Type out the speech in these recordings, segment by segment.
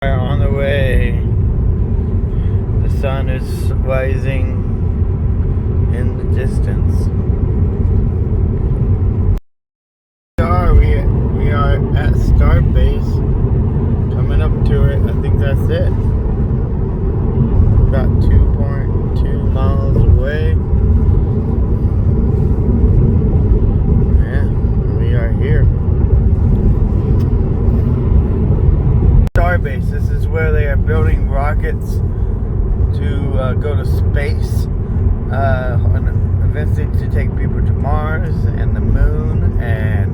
Are on the way. The sun is rising in the distance. We are at Starbase, coming up to it. I think that's it. About 2.2 miles away. Yeah, we are here. Starbase. This is where they are building rockets to go to space, and eventually to take people to Mars and the moon, and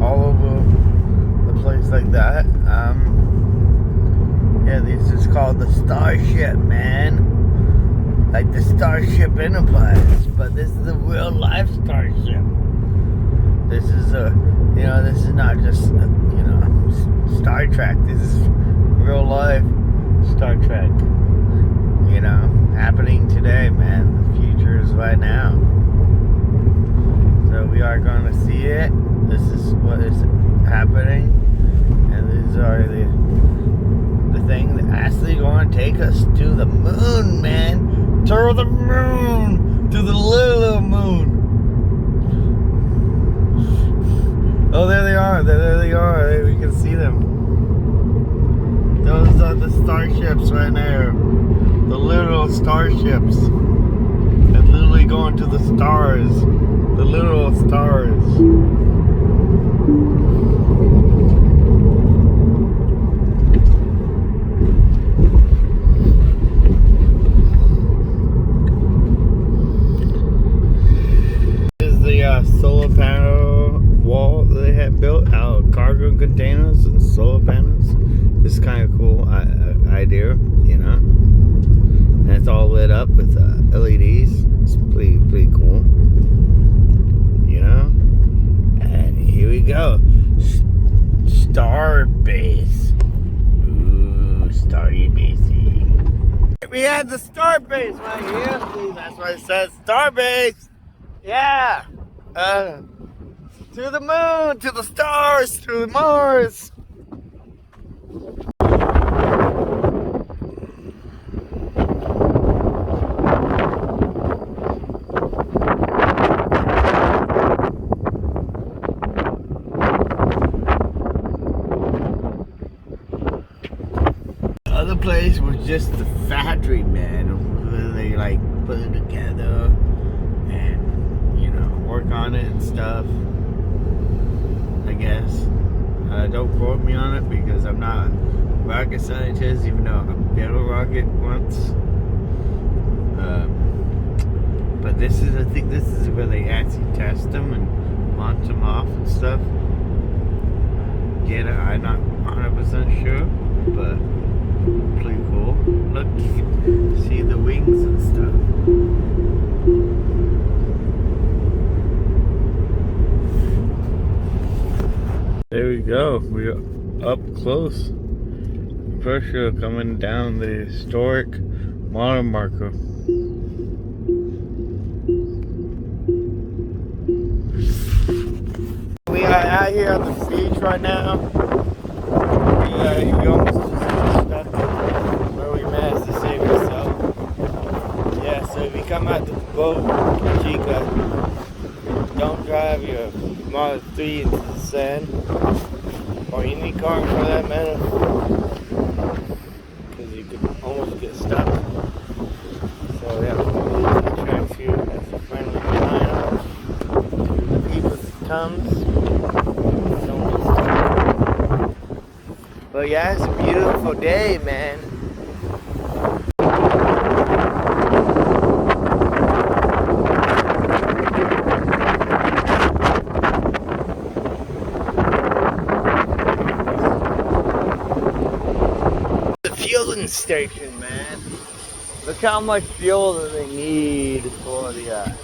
all over the place like that. Yeah, this is called the Starship, man. Like the Starship Enterprise, but this is a real life Starship. This is this is not just Star Trek. This is real life Star Trek. Happening today, man. The future is right now. So we are going to see it. This is what is happening, and these are the thing that actually going to take us to the moon, man. To the moon, to the little moon. Oh, there they are. There they are. We can see them. Those are the starships right there. The little starships. They're literally going to the stars. The little stars. This is the solar panel wall that they had built out of cargo containers and solar panels. It's kind of cool idea, and it's all lit up with LEDs. It's pretty cool, and here we go. Starbase. Ooh, Starbase. We had the Starbase right here. See, that's why it says Starbase. Yeah. To the moon, to the stars, to Mars. The other place was just the factory, man, where they put it together and work on it and stuff. I guess. Don't quote me on it because I'm not a rocket scientist, even though I built a rocket once. But I think this is where they actually test them and launch them off and stuff. Yeah, I'm not 100% sure, but pretty cool. Look, you can see the wings and stuff. There we go. We're up close. Pressure coming down the historic mile marker. We are out here on the beach right now. You almost just stuck where we managed to save yourself. Yeah, so if you come out to the boat, Chica, don't drive your Model 3 into the sand, or any car for that matter, because you could almost get stuck. So yeah, we'll attract you as a friendly reminder to keep us comes. Don't get stuck. But yeah, it's a beautiful day, man. Fueling station, man. Look how much fuel that they need for the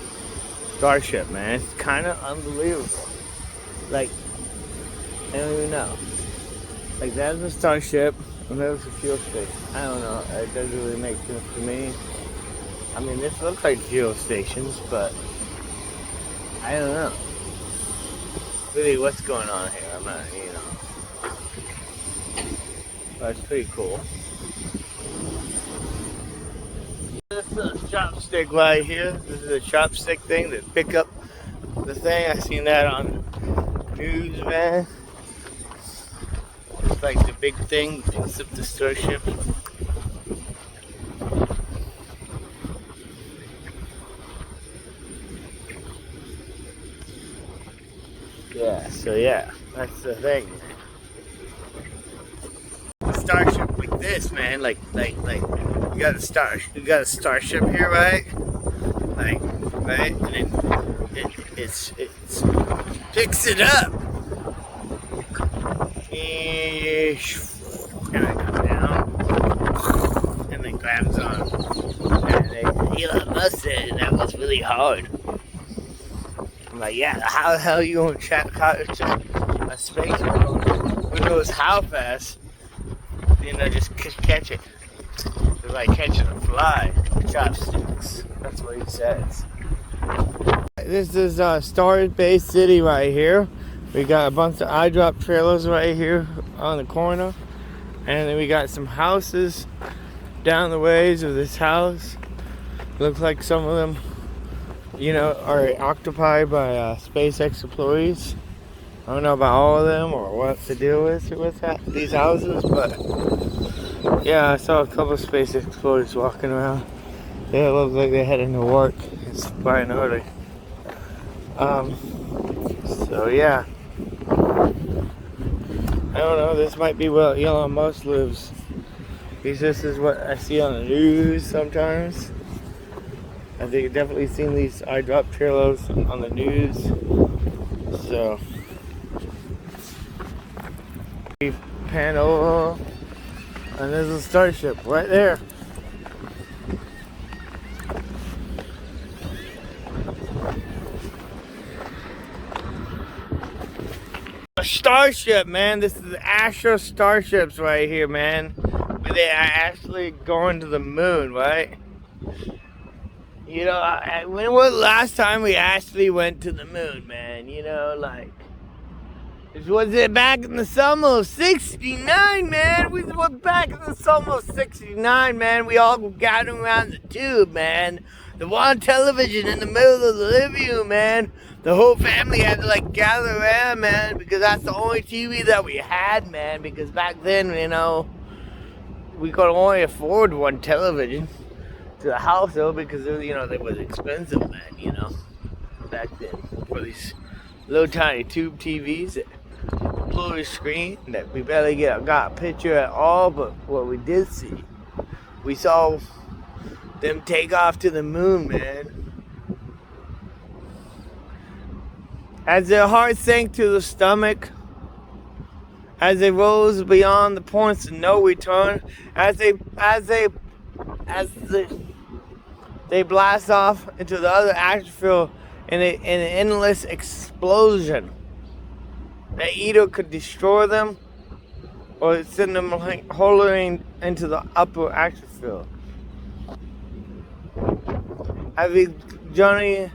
Starship, man. It's kind of unbelievable. Like, I don't even know. Like, that's a Starship, and there's a fuel station. I don't know. It doesn't really make sense to me. I mean, this looks like fuel stations, but I don't know. Really, what's going on here? I'm not, That's pretty cool. This is a chopstick right here. This is a chopstick thing that pick up the thing. I seen that on news, man. It's like the big thing picks up the starship. Yeah, so yeah, that's the thing. Starship like this, man. Like you got a starship here, right? Like, right, and then it's picks it up, and it comes down, and then grabs on, and Elon Musk said that was really hard. I'm like, yeah, how the hell are you gonna check a space shuttle? Who knows how fast? Just catch it. It's like catching a fly. Chopsticks. That's what he says. This is Starbase City right here. We got a bunch of eyedrop trailers right here on the corner. And then we got some houses down the ways of this house. Looks like some of them, are occupied by SpaceX employees. I don't know about all of them or what to do with these houses, but yeah, I saw a couple of SpaceX employees walking around. They look like they're heading to work. It's bright and early. So yeah, I don't know. This might be where Elon Musk lives. This is what I see on the news sometimes. I think I've definitely seen these eyedrop trailers on the news. So. Pan over, and there's a starship right there. A starship, man. This is the astro starships right here, man. They are actually going to the moon, right? When was the last time we actually went to the moon, man? Was it back in the summer of '69, man? We were back in the summer of '69, man. We all gathered around the tube, man. The one television in the middle of the living room, man. The whole family had to gather around, man, because that's the only TV that we had, man. Because back then, we could only afford one television to the house, though, because they was expensive, man. Back then, for these little tiny tube TVs that blue screen that we barely got a picture at all. But what we did see, we saw them take off to the moon, man. As their heart sank to the stomach, as they rose beyond the points of no return, as they blast off into the other atmosphere in an endless explosion that either could destroy them or send them hurtling into the upper atmosphere. As we journey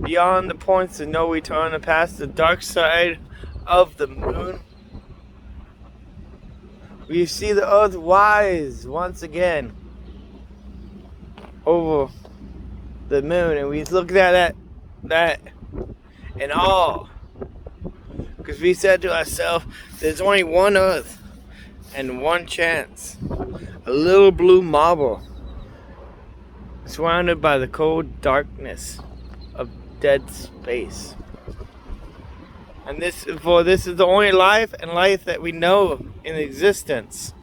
beyond the points of no return and past the dark side of the moon, we see the earth rise once again over the moon, and we look at that in awe, because we said to ourselves, there's only one earth and one chance. A little blue marble surrounded by the cold darkness of dead space. And this is the only life and life that we know in existence.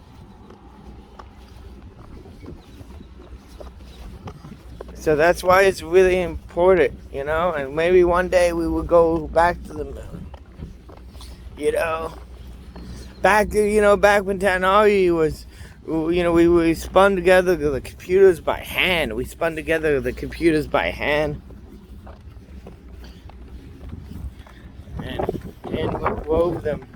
So that's why it's really important, and maybe one day we will go back to the moon. Back when technology was, we spun together the computers by hand. And wove them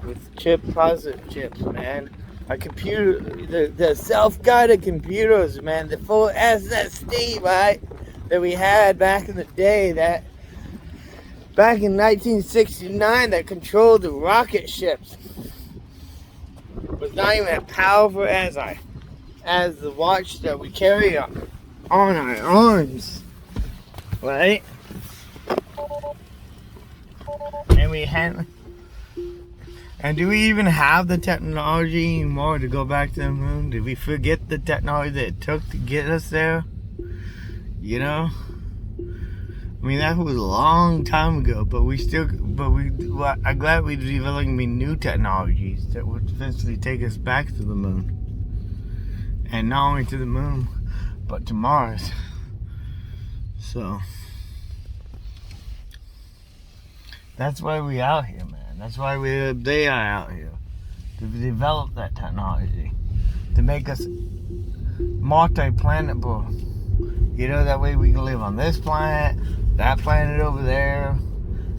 with positive chips, man. Our computer, the self-guided computers, man, the full SSD, right, that we had back in the day, that back in 1969, that controlled the rocket ships. was not even as powerful as the watch that we carry on our arms, right? And we had. And do we even have the technology anymore to go back to the moon? Did we forget the technology that it took to get us there? You know? I mean, that was a long time ago, but I'm glad we're developing new technologies that would eventually take us back to the moon. And not only to the moon, but to Mars. So, that's why we out here, man. That's why they are out here. To develop that technology. To make us multi-planetable. You know, that way we can live on this planet, that planet over there.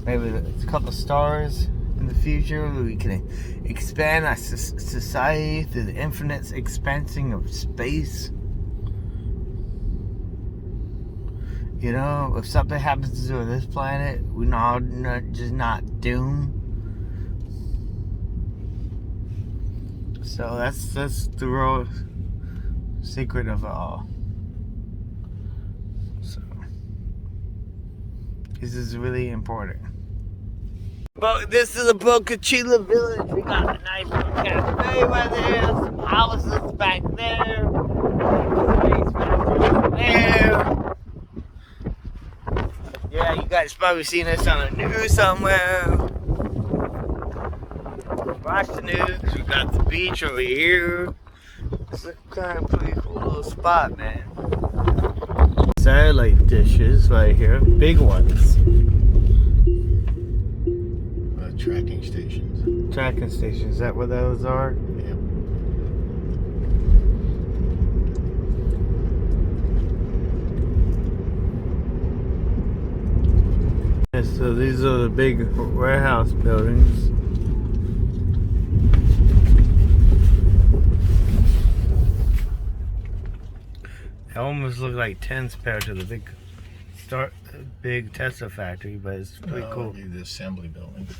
Maybe a couple of stars in the future. We can expand our society through the infinite expansing of space. You know, if something happens to this planet, we're not doomed. So that's the real secret of it all. So this is really important. But this is a Boca Chula village. We got a nice little cafe right there, some houses back there, space factory there. Yeah, you guys probably seen this on the news somewhere. Watch the news. We got the beach over here. It's a kind of pretty cool little spot, man. Satellite dishes right here, big ones. Tracking stations. Tracking stations. Is that what those are? Yeah. Yeah, so these are the big warehouse buildings. They almost look like tents compared to the big Tesla factory, but it's pretty cool. The assembly buildings.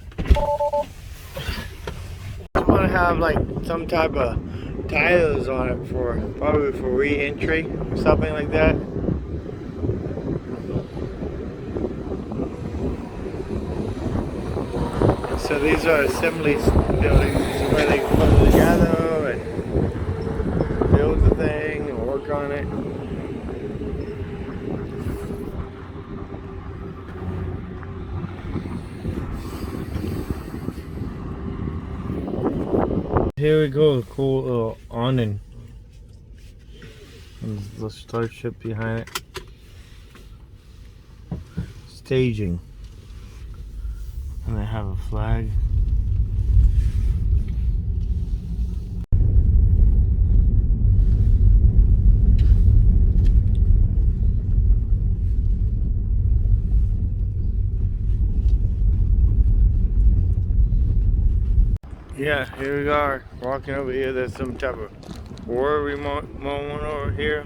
I want to have like some type of titles on it probably for re-entry or something like that. So these are assembly buildings where they put it together and build the thing and work on it. Here we go, a cool little awning. There's the starship behind it. Staging. And they have a flag. Yeah, here we are, walking over here. There's some type of war remote moment over here.